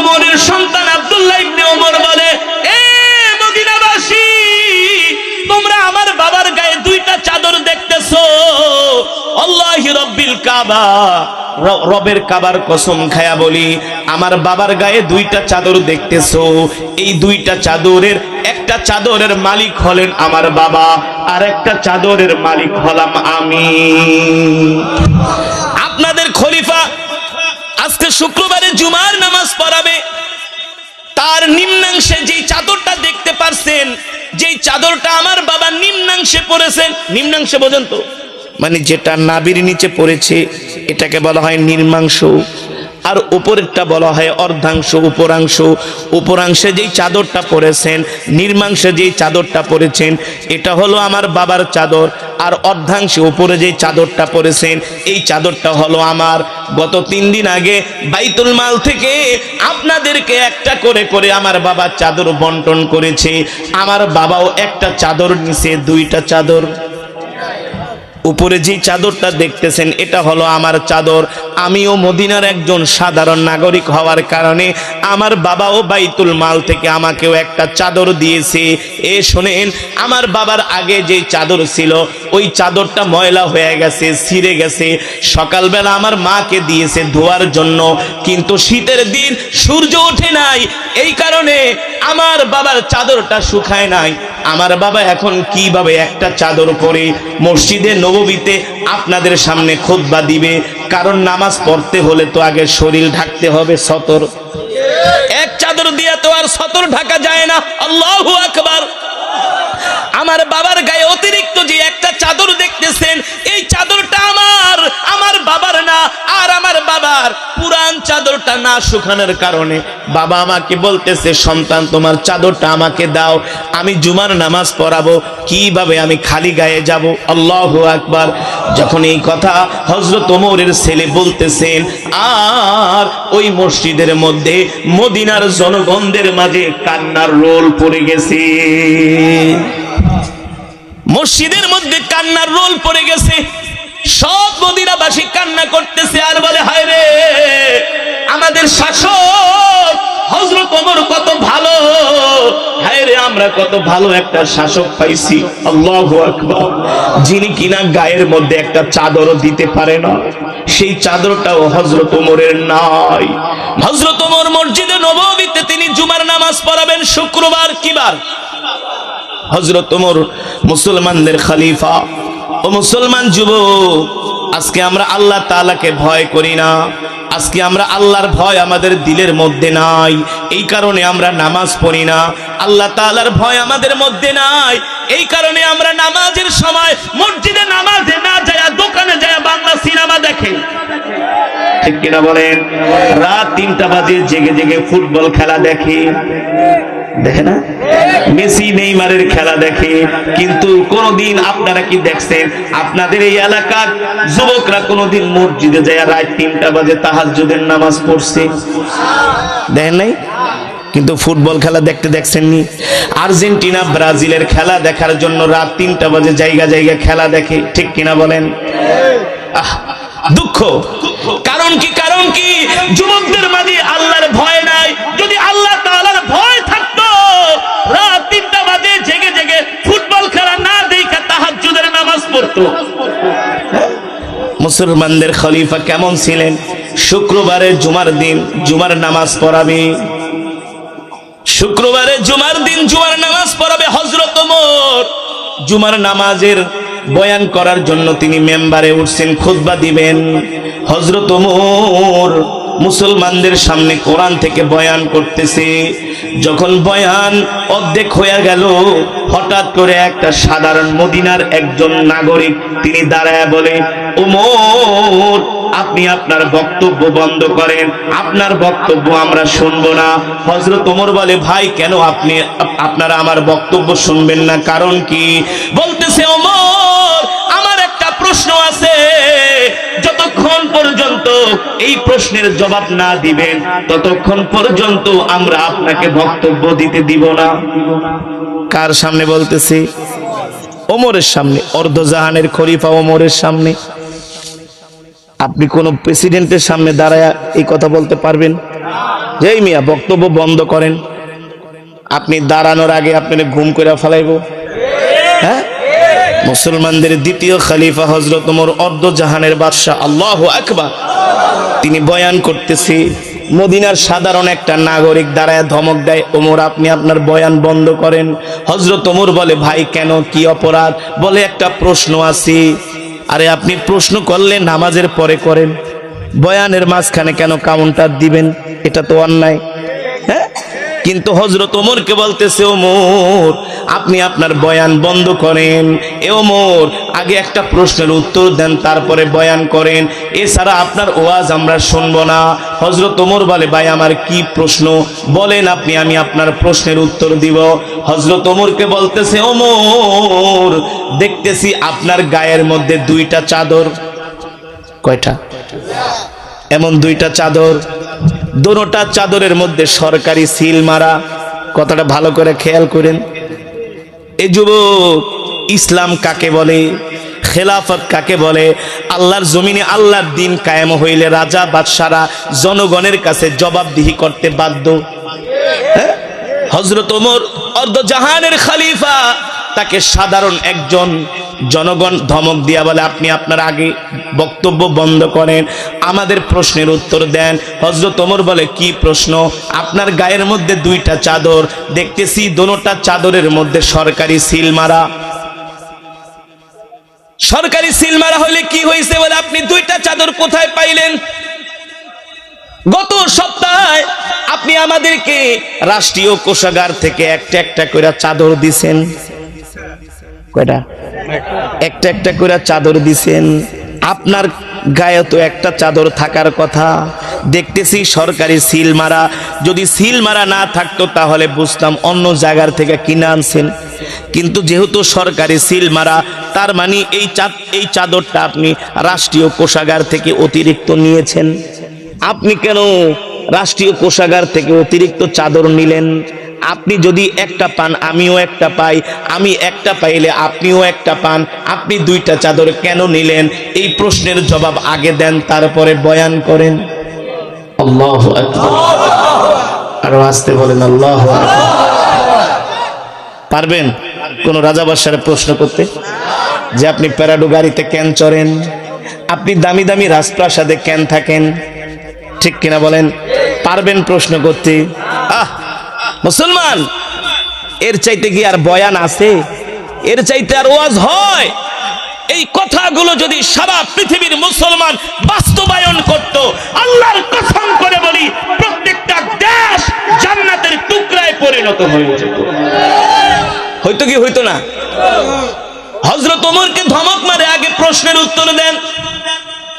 ওমরের সন্তান আব্দুল্লাহ ইবনে ওমর বলে, এ মদিনাবাসী, তোমরা আমার বাবার গায়ে দুইটা চাদর দেখতেছো? আল্লাহি রাব্বিল কাবা, রবের কাবার কসম খায়া বলি, আমার বাবার গায়ে দুইটা চাদর দেখতেছো। এই দুইটা চাদরের একটা চাদরের মালিক হলেন আমার বাবা, আর একটা চাদরের মালিক হলাম আমি। আপনাদের খলিফা আজকে শুক্রবারে জুমার নামাজ পড়াবে, তার নিম্নাংশে যেই চাদরটা দেখতে পারছেন, যেই চাদরটা আমার বাবা নিম্নাংশে পড়েছেন, নিম্নাংশে বোঝেন তো, মানে যেটা নাভির নিচে পড়েছে এটাকে বলা হয় নিম্নাংশ, আর উপরেরটা বলা হয় অর্ধাংশ, উপরাংশ। উপরাংশে যেই চাদরটা পরেছেন, নিম্নাংশে যেই চাদরটা পরেছেন, এটা হলো আমার বাবার চাদর। আর অর্ধাংশে উপরে যেই চাদরটা পরেছেন, এই চাদরটা হলো আমার। গত 3 দিন আগে বাইতুল মাল থেকে আপনাদেরকে একটা করে করে আমার বাবা চাদর বন্টন করেছে। আমার বাবাও একটা চাদর নিছে, দুইটা চাদর। উপরে যে চাদরটা দেখতেছেন এটা হলো আমার চাদর। আমিও মদিনার একজন সাধারণ নাগরিক হওয়ার কারণে আমার বাবাও বাইতুল মাল থেকে আমাকেও একটা চাদর দিয়েছে। এ শোনেন, আমার বাবার আগে যে চাদর ছিল ওই চাদরটা ময়লা হয়ে গেছে, ছিঁড়ে গেছে। সকালবেলা আমার মাকে দিয়েছে ধোয়ার জন্য, কিন্তু শীতের দিন সূর্য ওঠে নাই, এই কারণে আমার বাবার চাদরটা শুকায় নাই। আমার বাবা এখন কিভাবে একটা চাদর পরে মসজিদে নববীতে আপনাদের সামনে খুতবা দিবে? কারণ নামাজ পড়তে হলে তো আগে শরীর ঢাকতে হবে, সতর। এক চাদর দিয়ে তো আর সতর ঢাকা যায় না। আল্লাহু আকবার। আমার বাবার গায়ে অতিরিক্ত যে একটা চাদর দেখতেছেন, এই চাদরটা আমার বাবার না। আর আমার বাবার পুরান চাদরটা না শুকানোর কারণে বাবা আমাকে বলতেছে, সন্তান তোমার চাদরটা আমাকে দাও, আমি জুমার নামাজ পড়াবো, কিভাবে আমি খালি গায়ে যাব? আল্লাহু আকবার। যখন এই কথা হযরত ওমরের ছেলে বলতেছেন, আর ওই মসজিদের মধ্যে মদিনার জনগণদের মাঝে কান্নার রোল পড়ে গেছে। মসজিদের মধ্যে কান্নার রোল পড়ে গেছে। সব মদিনাবাসী কান্না করতেছে আর বলে, হায় রে, আমাদের শাসক হযরত ওমর কত ভালো, হায় রে, আমরা কত ভালো একটা শাসক পাইছি। আল্লাহু আকবার। যিনি কিনা গায়ের মধ্যে একটা চাদরও দিতে পারে না, সেই চাদরটাও হযরত ওমরের নাই। হযরত ওমর মসজিদে নববীতে তিনি জুমার নামাজ পড়াবেন শুক্রবার। কি বার? হযরত ওমর মুসলমানদের খলিফা। ও মুসলমান যুবক, আজকে আমরা আল্লাহ তাআলাকে ভয় করি না, আজকে আমরা আল্লাহর ভয় আমাদের দিলের মধ্যে নাই, এই কারণে আমরা নামাজ পড়ি না। আল্লাহ তাআলার ভয় আমাদের মধ্যে নাই, এই কারণে আমরা নামাজের সময় মসজিদে নামাজে না যায়, দোকানে যায় বাংলা সিনেমা দেখে। ঠিক কিনা বলেন? রাত 3টা বাজে জেগে জেগে ফুটবল খেলা দেখে, দেখে না? মেসি নেইমারের খেলা দেখে। কিন্তু কোনদিন আপনারা কি দেখছেন আপনাদের এই এলাকার যুবকরা কোনদিন মসজিদে যায় রাত 3টা বাজে তাহাজ্জুদের নামাজ পড়ছে? দেখেন নাই? কিন্তু ফুটবল খেলা দেখতে দেখছেননি? আর্জেন্টিনা ব্রাজিলের খেলা দেখার জন্য রাত 3টা বাজে জায়গা জায়গা খেলা দেখে। ঠিক কিনা বলেন? দুঃখ। কারণ কি? কারণ কি? যুবকদের মাঝে আল্লাহর ভয় নাই। যদি আল্লাহ তাআলার ভয় থাকতো, রাত 3টা বাজে জেগে জেগে ফুটবল খেলা না দেখা তাহাজ্জুদের নামাজ পড়তো। মুসলমানদের খলিফা কেমন ছিলেন? শুক্রবারে জুমার দিন জুমার নামাজ পড়াবে, শুক্রবারে জুমার দিন জুমার নামাজ পড়াবে হযরত ওমর। জুমার নামাজের বয়ান করার জন্য তিনি মেম্বারে উঠছেন, খুতবা দিবেন। হযরত ওমর মুসলমানদের সামনে কোরআন থেকে বয়ান করতেছে। যখন বয়ান অর্ধেক হয়ে গেল, হঠাৎ করে একটা সাধারণ মদিনার একজন নাগরিক তিনি দাঁড়ায় বলে, ওমর, আপনি আপনার বক্তব্য বন্ধ করেন, আপনার বক্তব্য আমরা শুনবো না। হযরত ওমর বলে, ভাই কেন আপনারা আমার বক্তব্য শুনবেন না? কারণ কি? বলতেছে, ওমর, আমার একটা প্রশ্ন আছে, যতক্ষণ পর্যন্ত এই প্রশ্নের জবাব না দিবেন ততক্ষণ পর্যন্ত আমরা আপনাকে বক্তব্য দিতে দিব না। কার সামনে বলতেছি? ওমরের সামনে, অর্ধজাহানের খলিফা ওমরের সামনে। আপনি কোন প্রেসিডেন্টের সামনে দাঁড়ায় এই কথা বলতে পারবেন? যেই মিয়া বক্তব্য বন্ধ করেন, আপনি দাঁড়ানোর আগে আপনার ঘুম করে ফেলাইব। হ্যাঁ, মুসলমানদের দ্বিতীয় খলিফা হযরত ওমর, অর্ধ জাহানের বাদশা, আল্লাহু আকবার, তিনি বয়ান করতেছি। মদিনার সাধারণ একটা নাগরিক দাঁড়ায় ধমক দেয়, ওমর আপনি আপনার বয়ান বন্ধ করেন। হযরত ওমর বলে, ভাই কেন, কি অপরাধ? বলে, একটা প্রশ্ন আছে। আরে আপনি প্রশ্ন করলে নামাজের পরে করেন, বয়ানের মাঝখানে কেন কাউন্টার দিবেন? এটা তো অন্যায়। হ্যাঁ, কিন্তু হযরত ওমরকে বলতেছে, ওমর আপনি আপনার বয়ান বন্ধ করেন। এ ওমর, আগে একটা প্রশ্নের উত্তর দেন, তারপরে বয়ান করেন, এছাড়া আপনার ওয়াজ আমরা শুনবো না। হযরত ওমর বলে, ভাই আমার কি প্রশ্ন বলেন আপনি, আমি আপনার প্রশ্নের উত্তর দিব। হযরত ওমরকে বলতেছে, ওমর দেখতেছি আপনার গায়ের মধ্যে দুইটা চাদর। কয়টা? এমন দুইটা চাদর, দোনোটা চাদরের মধ্যে সরকারি সিল মারা। কথাটা ভালো করে খেয়াল করেন। এই যুবক, ইসলাম কাকে বলে? খেলাফত কাকে বলে? আল্লাহর জমিনে আল্লাহর দিন কায়েম হইলে রাজা বাদশারা জনগণের কাছে জবাবদিহি করতে বাধ্য। হ্যাঁ, হযরত ওমর অর্ধ জাহানের খলিফা, তাকে সাধারণ একজন জনগণ ধমক দিয়া বলে, আপনি আপনার আগে বক্তব্য বন্ধ করেন, আমাদের প্রশ্নের উত্তর দেন। হযরত ওমর বলে, কি প্রশ্ন? আপনার গায়ের মধ্যে দুইটা চাদর দেখতেছি, দোনোটা চাদরের মধ্যে সরকারি সিল মারা। সরকারি সিল মারা হইলে কি হয়েছে? বলে, আপনি দুইটা চাদর কোথায় পাইলেন? গত সপ্তাহে আপনি আমাদেরকে রাষ্ট্রীয় কোষাগার থেকে একটা একটা করে চাদর দিছেন। কয়টা? একটা একটা করে চাদর দিছেন। আপনার গায়ে তো একটা চাদর থাকার কথা, দেখতেছি সরকারি সিল মারা। যদি সিল মারা না থাকতো তাহলে বুঝতাম অন্য জায়গার থেকে কিনে আনছেন, কিন্তু যেহেতু সরকারি সিল মারা, তার মানে এই চাদরটা আপনি রাষ্ট্রীয় কোষাগার থেকে অতিরিক্ত নিয়েছেন। আপনি কেন রাষ্ট্রীয় কোষাগার থেকে অতিরিক্ত চাদর নিলেন? আপনি যদি একটা পান, আমিও একটা পাই, আমি একটা পাইলে আপনিও একটা পান, আপনি দুইটা চাদর কেন নিলেন? এই প্রশ্নের জবাব আগে দেন, তারপরে বয়ান করেন। আল্লাহু আকবার, আরো আসতে বলেন আল্লাহু আকবার। পারবেন কোন রাজা বাদশারে প্রশ্ন করতে যে আপনি প্যারাডো গাড়িতে কেন চড়েন, আপনি দামি দামি রাজপ্রাসাদে কেন থাকেন? ঠিক কিনা বলেন? পারবেন প্রশ্ন করতে? মুসলমান, এর চাইতে কি আর বয়ান আছে? এর চাইতে আর ওয়াজ হয়? এই কথাগুলো যদি সারা পৃথিবীর মুসলমান বাস্তবায়ন করত, আল্লাহর কসম করে বলি, প্রত্যেকটা দেশ জান্নাতের টুকরায় পরিণত হয়ে যেত। হয়তো কি হইতো না? হযরত ওমরকে ধমক মারে, আগে প্রশ্নের উত্তর দেন,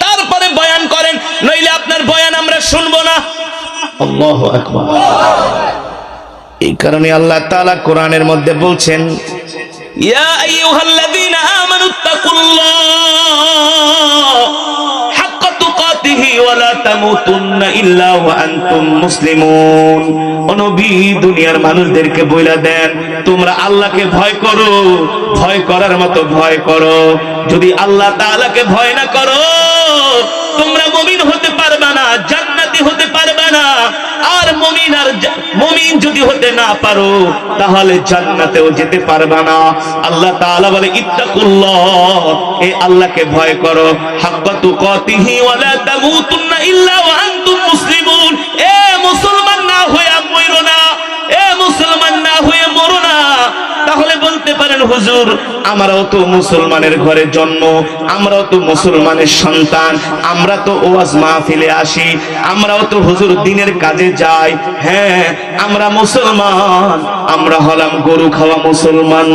তারপরে বয়ান করেন, নইলে আপনার বয়ান আমরা শুনবো না। আল্লাহু আকবার। এই কারণে আল্লাহ তাআলা কোরআনের মধ্যে বলছেন, ইয়া আইয়ুহাল্লাযীনা আমানুত্তাকুল্লাহ হাক্কা তুকাতিহি ওয়া লা তামুতুন্না ইল্লা ওয়া আনতুম মুসলিমুন। ও নবী, দুনিয়ার মানুষদেরকে বইলা দেন, তোমরা আল্লাহকে ভয় করো, ভয় করার মতো ভয় করো। যদি আল্লাহ তাআলাকে ভয় না করো, তোমরা মুমিন হতে পারবে না, জান্নাতি হতে পারবে না। আর মুমিন যদি হতে না পারো, তাহলে জান্নাতেও যেতে পারবে না। আল্লাহ তাআলা বলে, ইত্তাকুল্লাহ, এই আল্লাহকে ভয় করো, হাক্কা তুকাতিহি ওয়া লা তামুতুন্না ইল্লা ওয়া আনতুম মুসলিমুন। এ মুসলমান না হয়ে মরো না, এ মুসলমান না হয়ে মরো না। তাহলে বলতে পারেন, হুজুর আমরাও তো মুসলমানের ঘরে জন্ম, আমরাও তো মুসলমানের সন্তান, আমরা তো ওয়াজ মাহফিলে আসি, আমরাও তো হুজুর দিনের কাজে যাই। হ্যাঁ, আমরা মুসলমান, আমরা হলাম গরু খাওয়া মুসলমান।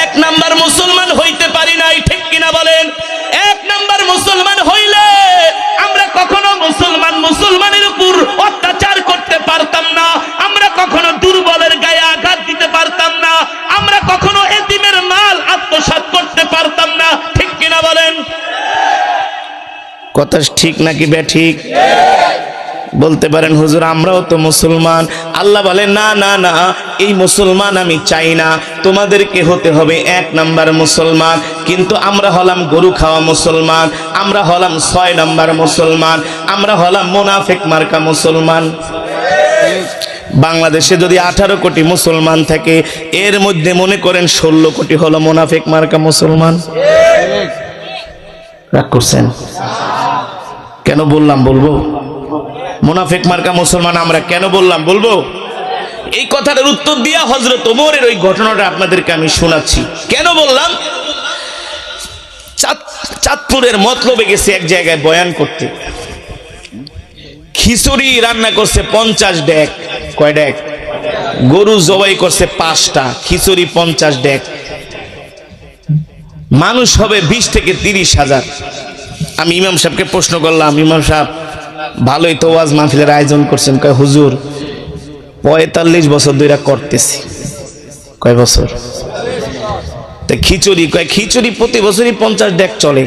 এক নাম্বার মুসলমান হইতে পারি নাই, ঠিক কিনা বলেন? এক নাম্বার মুসলমান হইলে আমরা কখনো মুসলমানের উপর অত্যাচার করতে পারতাম না, আমরা কখনো দুর্বলের গায়ে আঘাত দিতে পারতাম না, আমরা কখনো এতিমের মাল আত্মসাৎ করতে পারতাম না, ঠিক কিনা বলেন? কথা ঠিক নাকি বেঠিক? বলতে পারেন হুজুর আমরাও তো মুসলমান। আল্লাহ বলে না না না, এই মুসলমান আমি চাই না, তোমাদেরকে হতে হবে 1 নাম্বার মুসলমান। কিন্তু আমরা হলাম গরু খাওয়া মুসলমান, আমরা হলাম 6 নাম্বার মুসলমান, আমরা হলাম মুনাফিক মার্কা মুসলমান। বাংলাদেশে যদি 18 কোটি মুসলমান থাকে, এর মধ্যে মনে করেন 16 কোটি হলো মুনাফিক মার্কা মুসলমান। রাগ করছেন কেন? বললাম বলবো মুনাফিক মার্কা মুসলমান আমরা কেন বললাম বলবো। এই কথাটার উত্তর দিয়া হযরত ওমরের ওই ঘটনাটা আপনাদেরকে আমি শোনাচ্ছি। কেন বললাম? চাঁদপুরের মতলবে গেছে এক জায়গায় বয়ান করতে, খিচুড়ি রান্না করছে 50 ডেক। কয় ডেক? গরু জবাই করছে 5টা, খিচুড়ি 50 ডেক। মানুষ হবে 20 থেকে 30 হাজার। আমি ইমাম সাহেবকে প্রশ্ন করলাম, ইমাম সাহেব ভালোই তো ওয়াজ মাহফিলের আয়োজন করছেন। কয় হুজুর 45 বছর ধরে করতেছি। কয় বছর? তো খিচুড়ি, কয় খিচুড়ি প্রতি বছরই 50 ডেক চলে।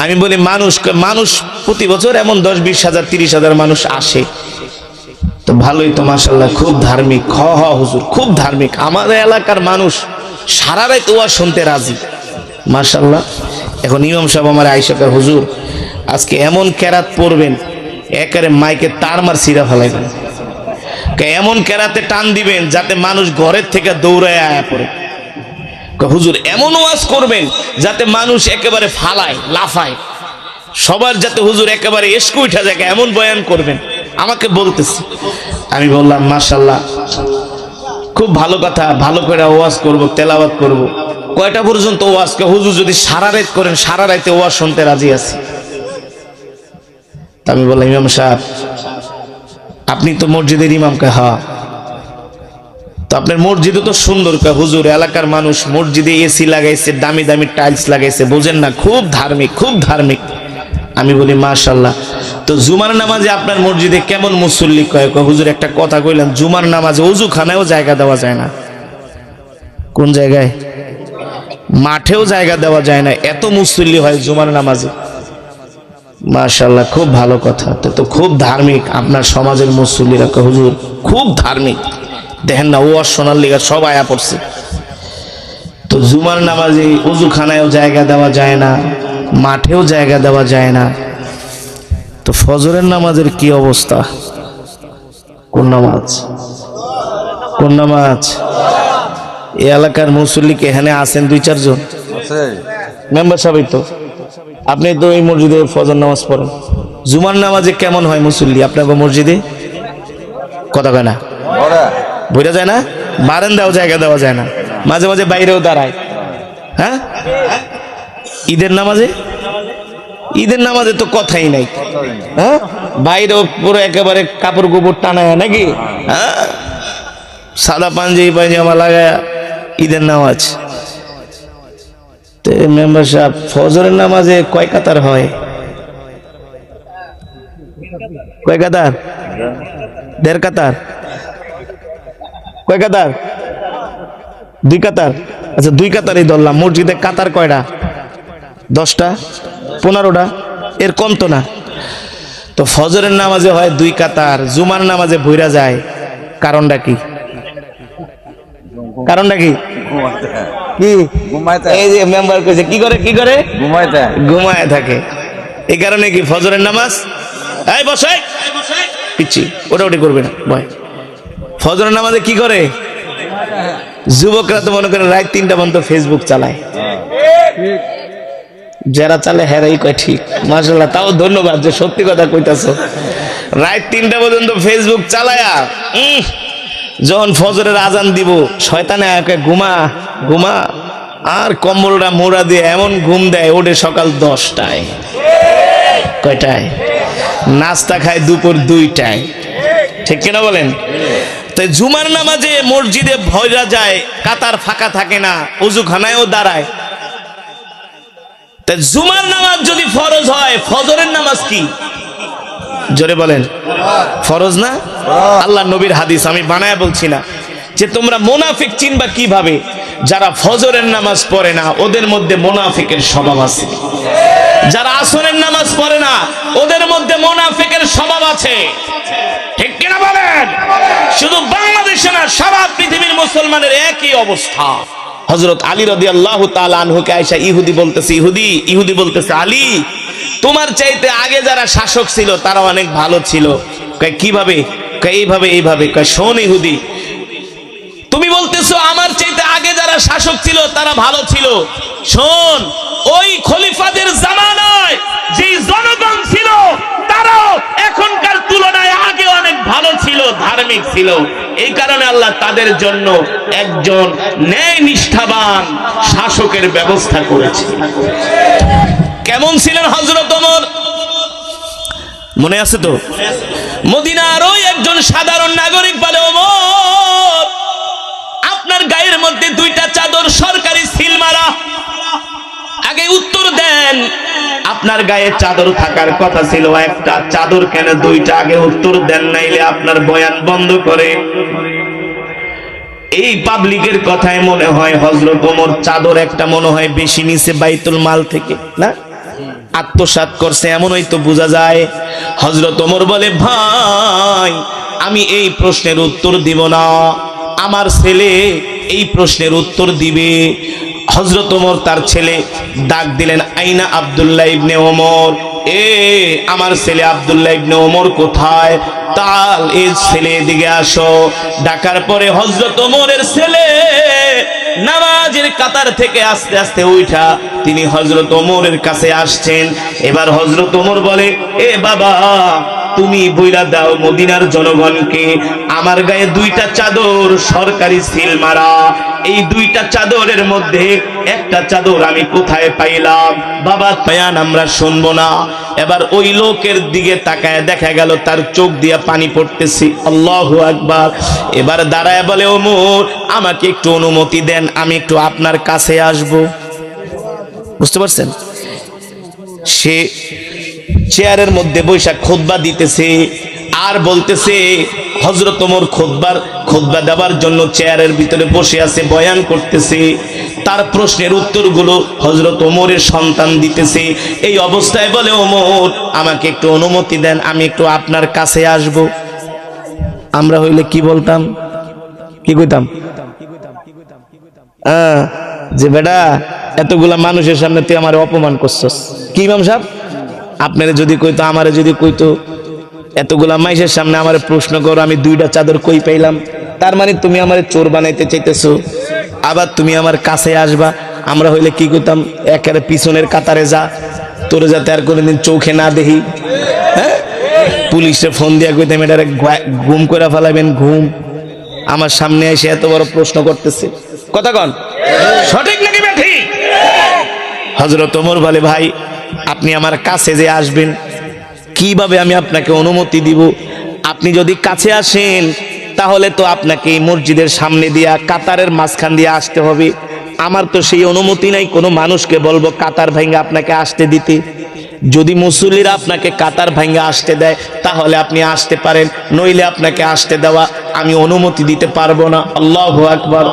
আমি বলি মানুষ প্রতি বছর এমন 10-20 হাজার 30 হাজার মানুষ আসে, তো ভালোই তো মাশাআল্লাহ, খুব ধার্মিক। হ হুজুর খুব ধার্মিক, আমাদের এলাকার মানুষ সারা রাত ওয়াজ শুনতে রাজি মাশাআল্লাহ। এখন ইমাম সাহেব আমার আয়েশা কয় হুজুর আজকে এমন কেরাত পড়বেন একেবারে মাইকে তার মার সিরা ফেলাইবেন, এমন কেরাতে টান দিবেন যাতে মানুষ ঘরের থেকে দৌড়ায় আয়া পড়ে। হুজুর এমন ওয়াজ করবেন যাতে মানুষ একেবারে ফালায় লাফায়, সবার যাতে হুজুর একেবারে এসকু উঠা যায়, এমন বয়ান করবেন। আমাকে বলতেছে, আমি বললাম মাশাআল্লাহ খুব ভালো কথা, ভালো করে ওয়াজ করব, তেলাওয়াত করব। কয়টা পর্যন্ত ওয়াজ? হুজুর যদি সারা রাত করেন সারা রাতে ওয়াজ শুনতে রাজি আছি। আমি বললাম ইমাম সাহেব আপনি তো মসজিদের ইমাম। কে হ্যাঁ। তো আপনার মসজিদে তো সুন্দর। কে হুজুর এলাকার মানুষ মসজিদে এসি লাগাইছে, দামি দামি টাইলস লাগাইছে, বোঝেন না, খুব ধার্মিক খুব ধার্মিক। আমি বলি মাশাআল্লাহ। তো জুমার নামাজে আপনার মসজিদে কেমন মুসল্লি? কয় হুজুর একটা কথা কইলেন, জুমার নামাজে ওযুখানায়ও জায়গা দেওয়া যায় না। কোন জায়গায়? মাঠেও জায়গা দেওয়া যায় না, এত মুসল্লি হয় জুমার নামাজে। মাশাআল্লাহ খুব ভালো কথা। তো খুব ধার্মিক আপনার সমাজের মুসল্লিরা। হুজুর খুব ধার্মিক, দেখেন না ওয়াজ শোনার লিগা সব আয়া পড়ছে। তো জুমার নামাজে ওযুখানায়ও জায়গা দেওয়া যায় না, মাঠেও জায়গা দেওয়া যায় না, তো ফজরের নামাজের কি অবস্থা? কোন নামাজ? কোন নামাজ? এই এলাকার মুসল্লি কি এখানে আছেন 2-4 জন? মেম্বার সাহেব তো আপনি তো এই মসজিদে ফজর নামাজ পড়েন, জুমার নামাজে কেমন হয় মুসল্লি আপনার মসজিদে? কথা কয় না, বইরা যায় না, বারান্দাও জায়গা দেওয়া যায় না, মাঝে মাঝে বাইরেও দাঁড়ায়। হ্যাঁ ঈদের নামাজে? ঈদের নামাজে তো কথাই নাই। হ্যাঁ বাইরেও পুরো একেবারে কাপড় গোপড় টানায় নাকি, হ্যাঁ সাদা পাঞ্জামা লাগায় ঈদের নামাজ। তো মেম্বার সাহেব ফজরের নামাজে কয় কাতার হয়? কয় কাতার? 1.5 কাতার? কয় কাতার? 2 কাতার। আচ্ছা 2 কাতারই ধরলাম। মসজিদে কাতার কয়টা? 10টা 15টা, এর কম তো না। তো ফজরের নামাজে হয় 2 কাতার, জুমার নামাজে ভইরা যায়। কারণটা কি? কারণটা কি? কি? এই যে মেম্বার কইছে কি করে ঘুমায় থাকে। এই কারণে কি ফজরের নামাজ? এই বসে পিচ্ছি ওটা করবে না ভয়। ফজরের নামাজে কি করে? যুবকরা তো মনে করেন রাত 3টা পর্যন্ত ফেসবুক চালায়। যারা চালে হেরাই কয় ঠিক, মাশাআল্লাহ, তাও ধন্যবাদ যে সত্যি কথা কইতাছো। রাত 3টা পর্যন্ত ফেসবুক চালায়া যখন ফজরের আজান দিব শয়তানে একে ঘুমা ঘুমা, আর কম্বলটা মোড়া দিয়ে এমন ঘুম দেয়, ওঠে সকাল 10টায়। কয়টায়? নাস্তা খায় দুপুর 2টায়। ঠিক কিনা বলেন? তাই জুমার নামাজে মসজিদে ভয়রা যায়, কাতার ফাঁকা থাকে না, ওযুখানায়ও দাঁড়ায়। তাই জুমার নামাজ যদি ফরজ হয়, ফজরের নামাজ কি? জোরে বলেন, ফরজ না? আল্লাহ নবীর হাদিস, আমি বানায়া বলছি না। যে তোমরা মুনাফিক চিনবা কিভাবে? যারা ফজরের নামাজ পড়ে না, ওদের মধ্যে মুনাফিকের স্বভাব আছে। যারা আসরের নামাজ পড়ে না ওদের মধ্যে মুনাফিকের স্বভাব আছে, ঠিক কিনা বলেন? শুধু বাংলাদেশে না, সারা পৃথিবীর মুসলমানের একই অবস্থা। হযরত আলী রাদিয়াল্লাহু তাআলা আনহুকে আয়েশা ইহুদি বলতেছে, ইহুদি বলতেছে, আলী তোমার চাইতে আগে যারা শাসক ছিল তারা অনেক ভালো ছিল। কয় কিভাবে? কয় এইভাবে। কয় শোন ইহুদি, তুমি বলতেছো আমার চাইতে আগে যারা শাসক ছিল তারা ভালো ছিল, শোন ওই খলিফাদের জামানায় যে জনগণ ছিল তারাও এখনকার তুলনায় আগে অনেক ভালো ছিল, ধার্মিক ছিল। এই কারণে আল্লাহ তাদের জন্য একজন ন্যায় নিষ্ঠাবান শাসকের ব্যবস্থা করেছে। কেমন ছিলেন হযরত ওমর? মনে আছে তো? মদিনার ওই একজন সাধারণ নাগরিক বলে, ওমর আপনার গায়ের মধ্যে দুইটা চাদর সরকারি সিল মারা। আগে উত্তর দেন, আপনার গায়ে চাদর থাকার কথা ছিল একটা, চাদর কেন দুইটা? আগে উত্তর দেন, নাইলে আপনার বয়ান বন্ধ করে। এই পাবলিকের কথায় মনে হয় হযরত ওমর চাদর একটা মনে হয় বেশি নিছে বাইতুল মাল থেকে, না আত্মসাৎ করছে, এমনই তো বোঝা যায়। হযরত ওমর বলে, ভাই আমি এই প্রশ্নের উত্তর দিব না, আমার ছেলে এই প্রশ্নের উত্তর দিবে। হযরত ওমর তার ছেলে ডাক দিলেন, আইনা আব্দুল্লাহ ইবনে ওমর, আমার ছেলে আব্দুল্লাহ ইবনে ওমর কোথায়? তাল এই ছেলে দিকে আসো। ডাকার পরে হযরত ওমরের ছেলে নামাজের কাতার থেকে আস্তে আস্তে উঠা তিনি হযরত ওমরের কাছে আসছেন। এবার হযরত ওমর বলে, এ বাবা তুমি বইলা দাও মদিনার জনগণকে, আমার গায়ে দুইটা চাদর সরকারি সিল মারা, এই দুইটা চাদরের মধ্যে একটা চাদর আমি কোথায় পাইলাম? বাবা বয়ান আমরা শুনবো না। এবার ওই লোকের দিকে তাকায় দেখা গেল তার চোখ দিয়া পানি পড়তেছে। আল্লাহু আকবার। এবার দাঁড়ায় বলে, ওমর আমাকে একটু অনুমতি দেন, আমি একটু আপনার কাছে আসব। বুঝতে পারছেন? সে চেয়ারের মধ্যে বৈশা খুতবা দিতেছে আর বলতেছে, হযরত ওমর খুতবা দেওয়ার জন্য চেয়ারের ভিতরে বসে আছে, বয়ান করতেছে। তার প্রশ্নের উত্তরগুলো হযরত ওমরের সন্তান দিতেছে। এই অবস্থায় বলে, ওমর আমাকে একটু অনুমতি দেন, আমি একটু আপনার কাছে আসব। আমরা হইলে কি বলতাম? কি কইতাম? যে বেটা এতগুলা মানুষের সামনে তুই আমার অপমান করছস। কি ইমাম সাহেব আপনারে যদি কইতো, আমারে যদি কইতো, এতগুলা মাইশের সামনে আমারে প্রশ্ন করো আমি দুইটা চাদর কই পাইলাম, তার মানে তুমি আমারে চোর বানাইতে চাইতেছো, আবার তুমি আমার কাছে আসবা। আমরা হইলে কি কইতাম? একেবারে পিছনের কাতারে যা, তোরে যাতে আর কোনোদিন চোখে না দেখি। হ্যাঁ, পুলিশে ফোন দিয়া কইতাম এটারে ঘুম করে ফেলাবেন, ঘুম। আমার সামনে এসে এত বড় প্রশ্ন করতেছে, কথা কন সঠিক নাকি বেঠিক? হযরত ওমর বলে, ভাই আপনি আমার কাছে যে আসবেন, কিভাবে আমি আপনাকে অনুমতি দিব? আপনি যদি কাছে আসেন তাহলে তো আপনাকে এই মসজিদের সামনে দিয়া কাতারের মাঝখান দিয়ে আসতে হবে। আমার তো সেই অনুমতি নাই কোনো মানুষকে বলবো কাতার ভাঙ্গা আপনাকে আসতে দিতে। যদি মুসল্লিরা আপনাকে কাতার ভাঙ্গা আসতে দেয় তাহলে আপনি আসতে পারেন, নইলে আপনাকে আসতে দেওয়া আমি অনুমতি দিতে পারবো না। আল্লাহু আকবার,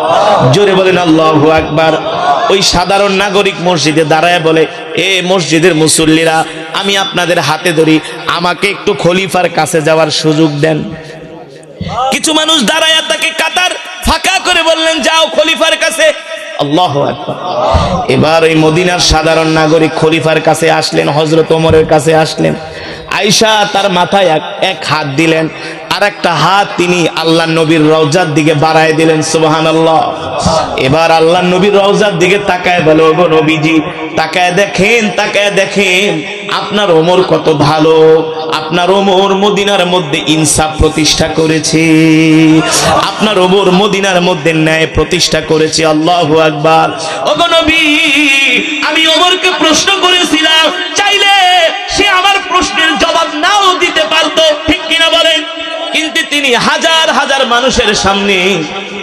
জোরে বলেন আল্লাহু আকবার। ওই সাধারণ নাগরিক মসজিদে দাঁড়ায় বলে, এ মসজিদের মুসল্লিরা, আমি আপনাদের হাতে ধরি, আমাকে একটু খলিফার কাছে যাওয়ার সুযোগ দেন। কিছু মানুষ দাঁড়ায় তাকে কাতার ফাঁকা করে বললেন, যাও খলিফার কাছে। আল্লাহু আকবার। এবার ওই মদিনার সাধারণ নাগরিক খলিফার কাছে আসলেন, হযরত ওমরের কাছে আসলেন। আয়েশা তার মাথায় এক হাত দিলেন, আর একটা হাত তিনি আল্লাহর নবীর রওজার দিকে বাড়ায় দিলেন। সুবহানাল্লাহ। এবার আল্লাহর নবীর রওজার দিকে তাকায় বলে, ওগো নবীজি তাকায় দেখেন আপনার ওমর কত ভালো, আপনার ওমর মদিনার মধ্যে ইনসাফ প্রতিষ্ঠা করেছে, আপনার ওমর মদিনার মধ্যে ন্যায় প্রতিষ্ঠা করেছে। আল্লাহু আকবার। ওগো নবী, আমি ওমরকে প্রশ্ন করেছিলাম, চাইলে সে আমার প্রশ্নের জবাব নাও দিতে পারতো, ঠিক কিনা বলেন? কিন্তু তিনি হাজার হাজার মানুষের সামনে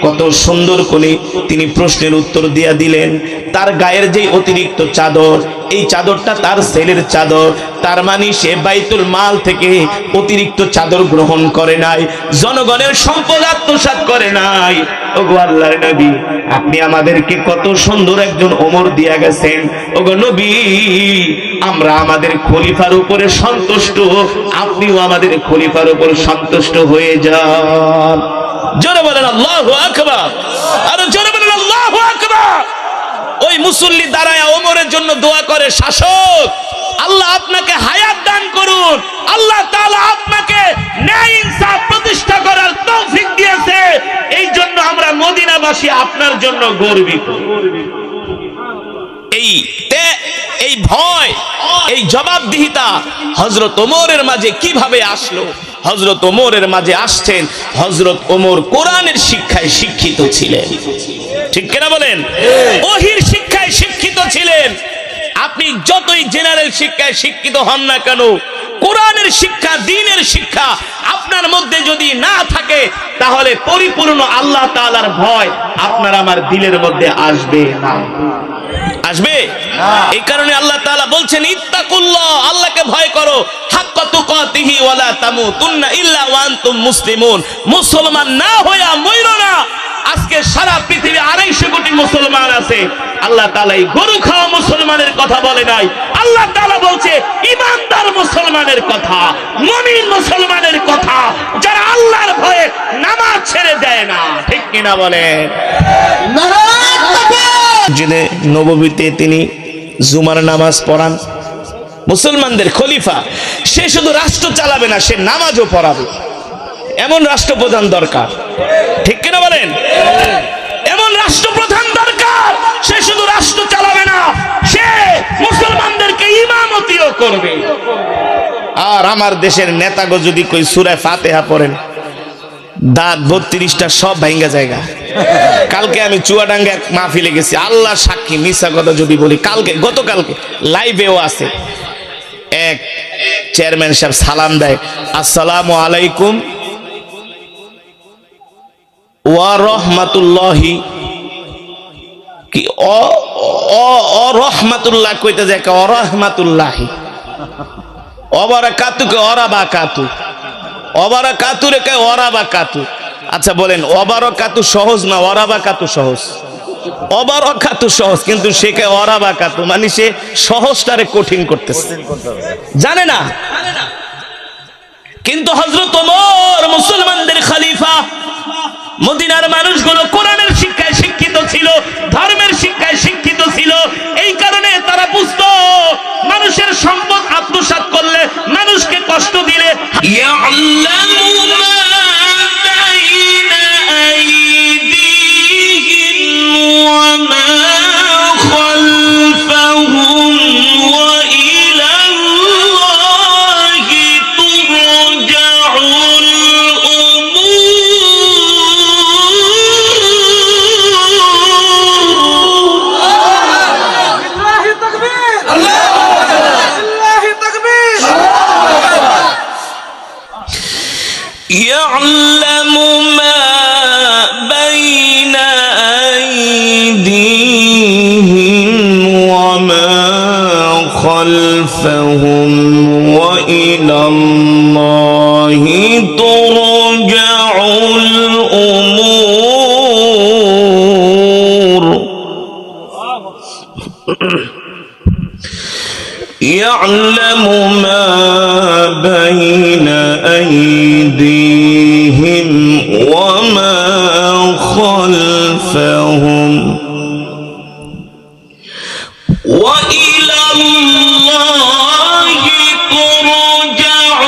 কত সুন্দর করে তিনি প্রশ্নের উত্তর দিয়া দিলেন। তার গায়ের যে অতিরিক্ত চাদর, এই চাদরটা তার ছেলের চাদর, তার মানে সে বাইতুল মাল থেকে অতিরিক্ত চাদর গ্রহণ করে নাই, জনগণের সম্পদ আত্মসাৎ করে নাই। ওগো আল্লাহর নবী, আপনি আমাদেরকে কত সুন্দর একজন ওমর দিয়া গেছেন। ওগো নবী, আমরা আমাদের খলিফার উপরে সন্তুষ্ট, আপনিও আমাদের খলিফার উপর সন্তুষ্ট হয়ে যান। জোরে বলেন আল্লাহু আকবার, আর জোরে বলেন আল্লাহু আকবার। ওই মুসল্লি দাঁড়ায় ওমরের জন্য দোয়া করে, শাসক আল্লাহ আপনাকে হায়াত দান করুন, আল্লাহ তাআলা আপনাকে ন্যায় ইনসাফ প্রতিষ্ঠা করার তৌফিক দিয়েছে, এই জন্য আমরা মদিনাবাসী আপনার জন্য গর্বিত। এই ভয়, এই জবাবদিহিতা হযরত ওমরের মাঝে কিভাবে আসলো? হযরত ওমরের মাঝে আসছেন, হযরত ওমর কোরআনের শিক্ষায় শিক্ষিত ছিলেন, ঠিক কিনা বলেন? ওহীর শিক্ষায় শিক্ষিত ছিলেন। আপনি যতই জেনারেল শিক্ষায় শিক্ষিত হন না কেন, কোরআনের শিক্ষা, দ্বীনের শিক্ষা আপনার মধ্যে যদি না থাকে, তাহলে পরিপূর্ণ আল্লাহ তাআলার ভয় আপনার আমার দিলের মধ্যে আসবে না, আসবে না। এই কারণে আল্লাহ তাআলা বলছেন, ইত্তাকুল্লাহ, আল্লাহকে ভয় করো, হাক্কা তুকাতিহি ওয়ালা তামুতুন্না ইল্লা ওয়া আনতুম মুসলিমুন, মুসলমান না হইয়া মইরো না। আজকে সারা পৃথিবী 250 কোটি মুসলমান আছে, আল্লাহ তাআলা এই গরু খাওয়া মুসলমানের কথা বলে নাই, আল্লাহ তাআলা বলছে ঈমানদার মুসলমানের কথা, মুমিন মুসলমানের কথা, যারা আল্লাহর ভয়ে নামাজ ছেড়ে দেয় না, ঠিক কিনা বলে? নারায়ে তাকবীর। মসজিদে নববীতে তিনি জুমার নামাজ পড়ান, মুসলমানদের খলিফা। সে শুধু রাষ্ট্র চালাবে না, সে নামাজও পড়াবে। এমন রাষ্ট্রপ্রধান দরকার, ঠিক কিনা বলেন? এমন রাষ্ট্রপ্রধান দরকার, সে শুধু রাষ্ট্র চালাবে না, সে মুসলমানদেরকে ইমামতিও করবে। আর আমার দেশের নেতাগো যদি কই সূরা ফাতিহা পড়েন, দাঁত 32টা সব ভাঙ্গা জায়গা। কালকে আমি চুয়াডাঙ্গা এক মাহফিলে গেছি, আল্লাহ সাক্ষী, মিছা কথা যদি বলি, গতকালকে লাইভেও আছে, এক চেয়ারম্যান সাহেব সালাম দেয়, আসসালামু আলাইকুম ওয়া রাহমাতুল্লাহি, কি ও রহমাতুল্লাহ কইতে যায়, ও রাহমাতুল্লাহি, অবারাকাতু কে অরাবাকাতু, অবারাকাতু রে কে অরাবাকাতু। আচ্ছা বলেন, অবারাকাতু সহজ না অরাবাকাতু সহজ? অবারাকাতু সহজ, কিন্তু সে কে অরাবাকাতু, মানে সে সহজটারে কঠিন করতেছে, জানে না। কিন্তু হযরত ওমর মুসলমানদের খলিফা, মদিনার মানুষগুলো কোরআনের শিক্ষায় শিক্ষিত ছিল, ধর্মের শিক্ষায় শিক্ষিত ছিল। এই কারণে তারা বুঝতো মানুষের সম্পদ আত্মসাৎ করলে, মানুষকে কষ্ট দিলে, ইয়ালামু মা বাইনা আইদিহিম ওয়া মা খালফাহুম ওয়া ইলাল্লাহি তুরজাউল يعلم ما بين أيديهم وما خلفهم وإلى الله ترجع الأمور. يعلم ما بين أيديهم وما خلفهم وإلى الله ترجع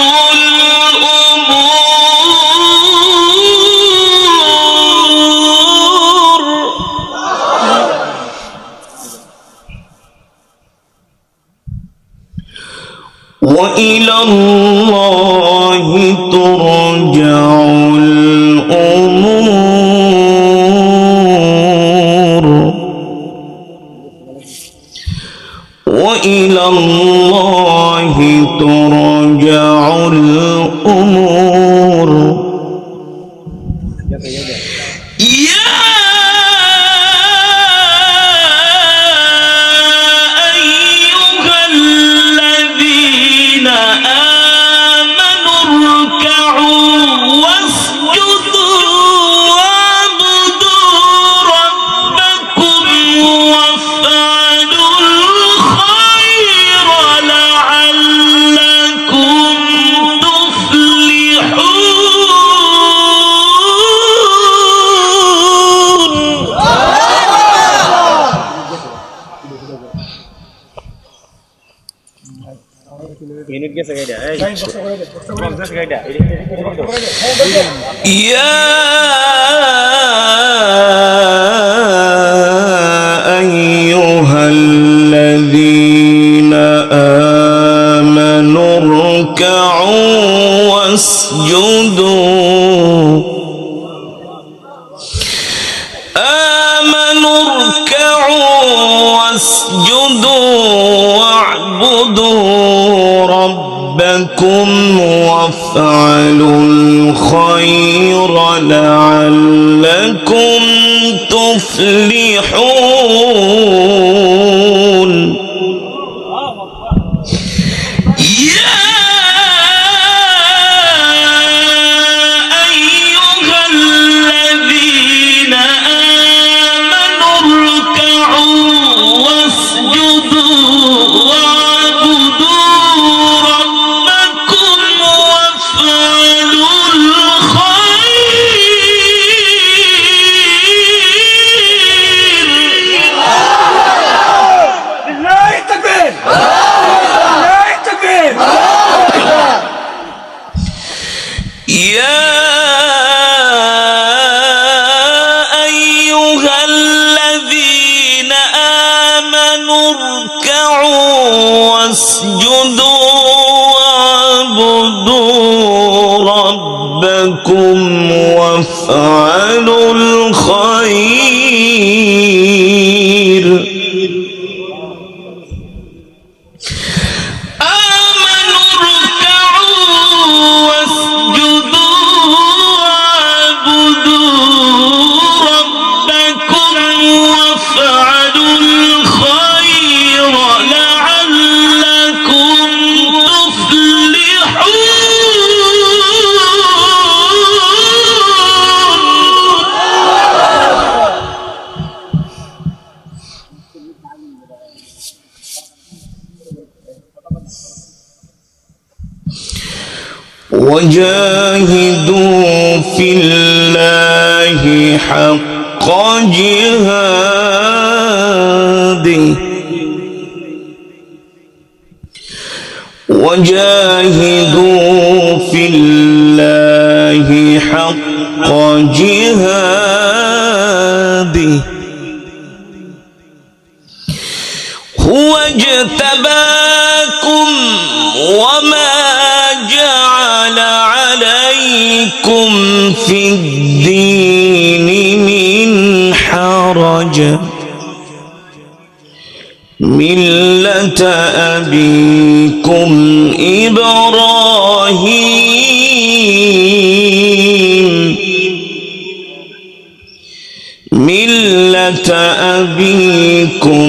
الأمور. وإلى الله ترجع الأمور. وإلى الله ترجع الأمور. يا أيها الذين آمنوا اركعوا واسجدوا واعبدوا ربكم وافعلوا الخير لعلكم تفلحون واسجدوا واعبدوا ربكم وافعلوا الخير وجاهدوا في الله حق جهاده وجاهدوا في الله حق جهاده هو اجتباكم وما جعل عليكم في الدين من حرج ملة أبيكم إبراهيم ملة أبيكم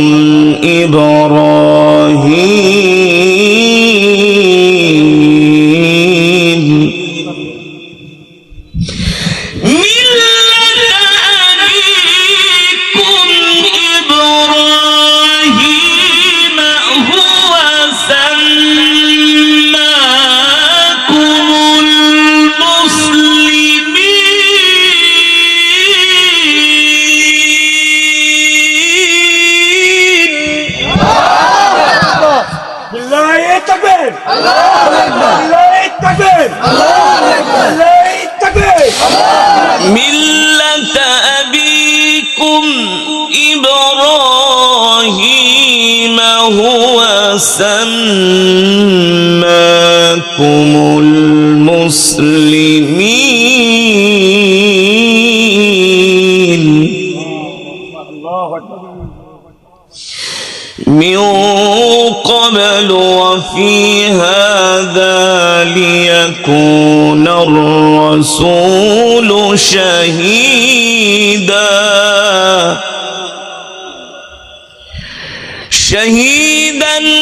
إبراهيم هو سماكم المسلمين. بالله التكبير بالله التكبير بالله التكبير ملة أبيكم إبراهيم هو سماكم المسلمين من قبل وفي هذا ليكون الرسول شهيدا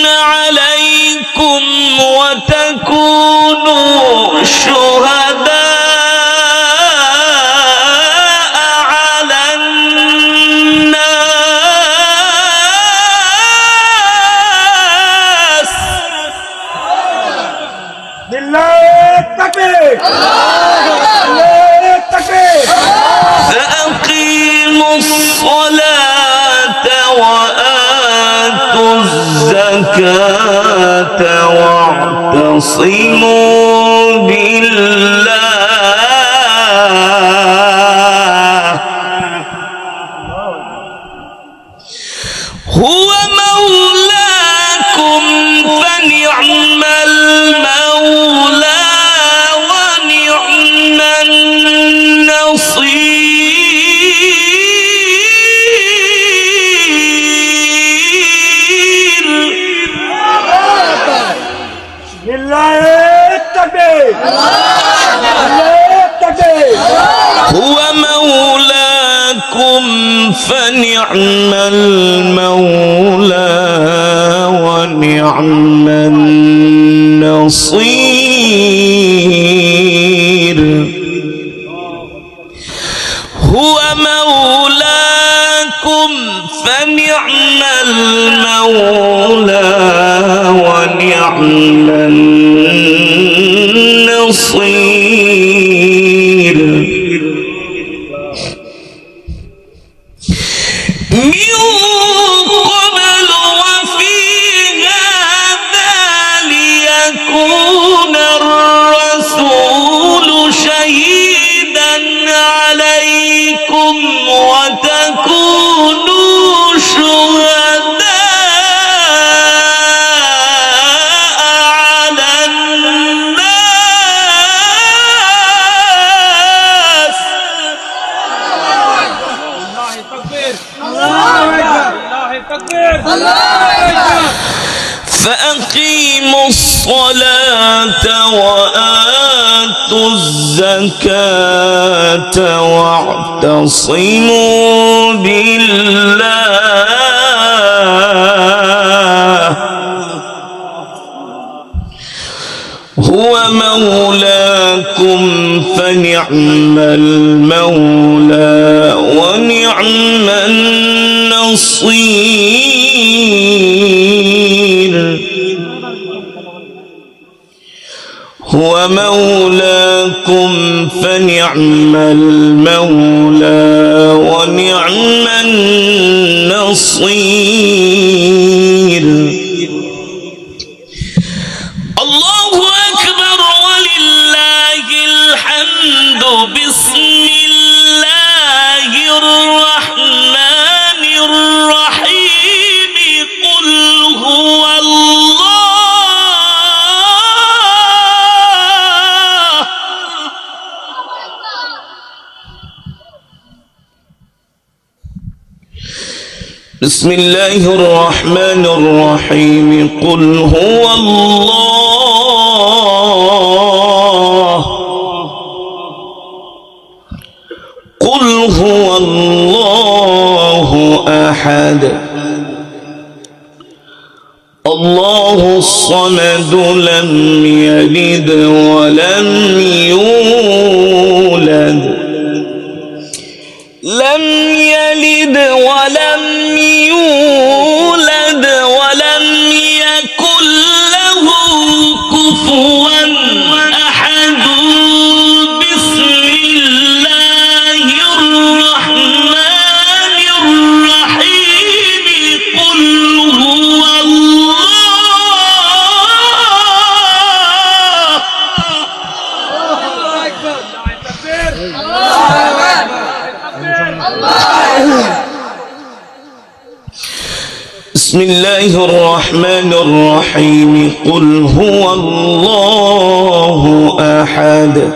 عليكم وتكونوا شهداء على الناس. بالله التكبير بالله التكبير فأقيموا الصلاة وآتوا الزكاة واعتصموا واعتصموا بالله هو مولاكم فنعم المولى ونعم النصير لله التكبير هو مولاكم فنعم المولى ونعم النصير هو مولاكم فنعم المولى ونعم النصير من قبل وفي هذا ليكون الرسول شهيدا عليكم وتكونوا شهداء على الناس فأقيموا الصلاة وآتوا الزكاة واعتصموا بالله هو مولاكم فنعم المولى ونعم النصير هو مولاكم فنعم المولى ونعم النصير الله أكبر ولله الحمد بسم الله الرحمن الرحيم قل هو الله بسم الله الرحمن الرحيم قل هو الله قل هو الله أحد الله الصمد لم يلد ولم يولد لم يلد ولم يولد ولم يكن له كفوا أحد بسم الله الرحمن الرحيم قل هو بسم الله الرحمن الرحيم قل هو الله أحد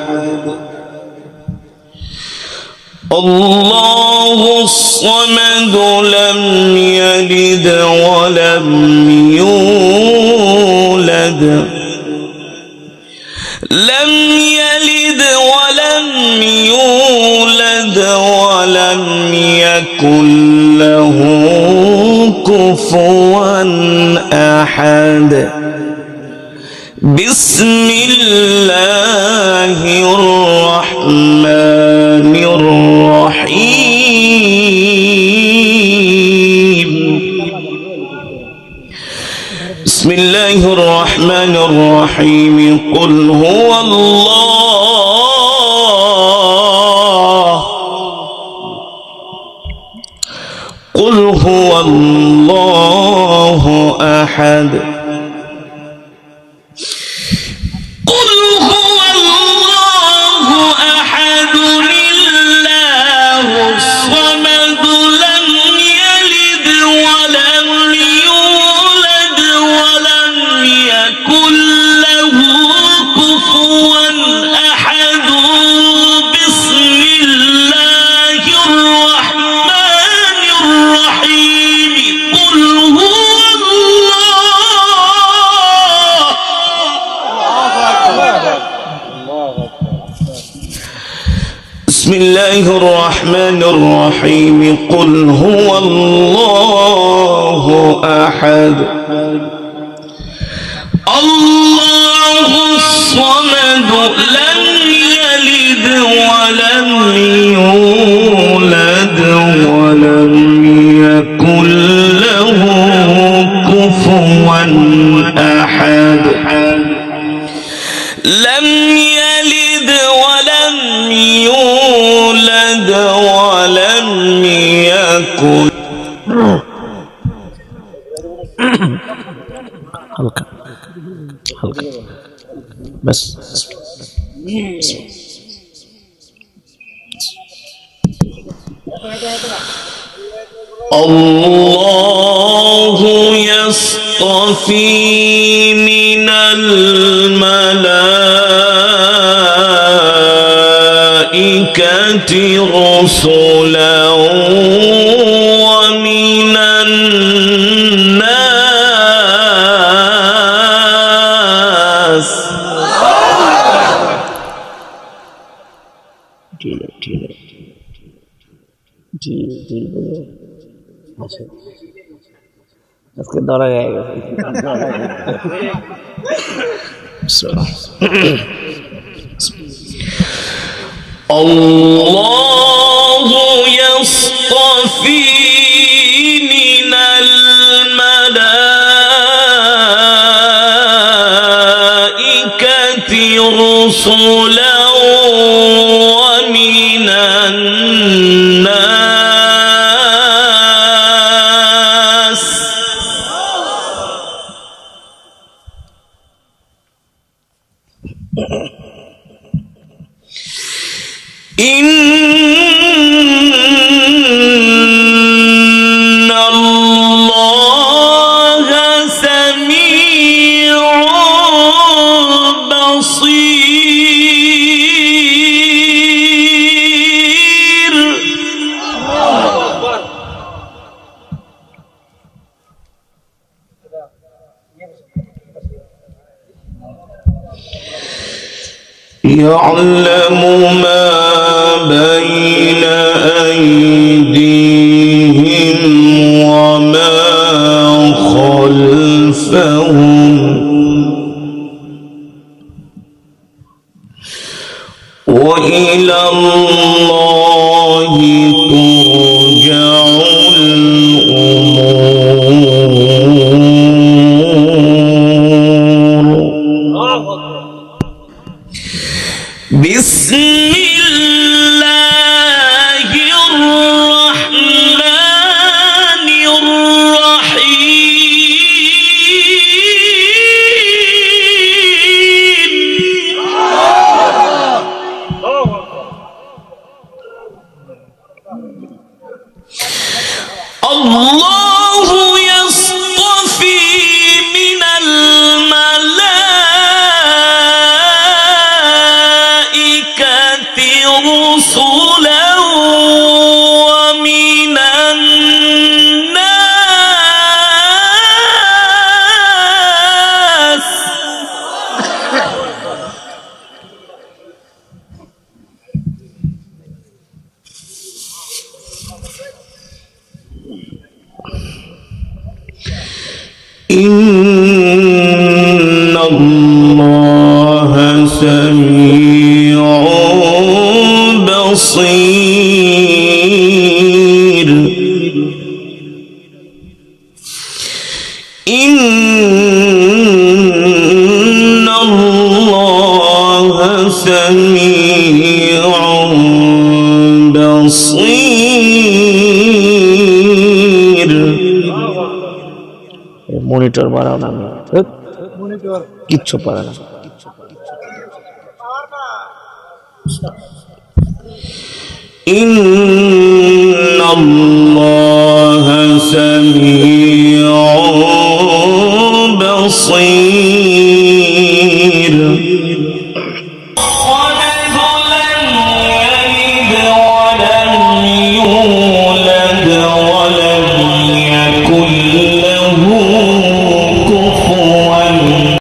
الله الصمد لم يلد ولم يولد لم يلد ولم يولد ولم يكن له كفوا أحد بسم الله الرحمن الرحيم بسم الله الرحمن الرحيم قل هو الله قل هو الله أحد বিসমিল্লাহির রহমানির রহিম কুল হুয়াল্লাহু আহাদ আল্লাহুস সামাদ লাম ইয়ালিদ ওয়া লাম ইউলাদ ওয়া লাম ইয়াকুল লাহু কুফুওয়ান আহাদ لم يلد ولم يولد ولم يكن हल्का हल्का बस الله يصطفي من الملائكة رسلا ومن الناس जी जी बोलो अच्छा इसके दौरा जाएगा الله يصطفي من الملائكة رسلا ومن الناس إن الله سميع بصير يعلم ما بين أيديهم وما خلفهم وإلى الله ترجع الأمور بسم الله الرحمن الرحيم الله يصطفي من الملائكة رسلا ومن الناس إن الله سميع بصير إن الله سميع بصير মনিটর বাড়াও না কিচ্ছু পারে না إن الله سميع بصير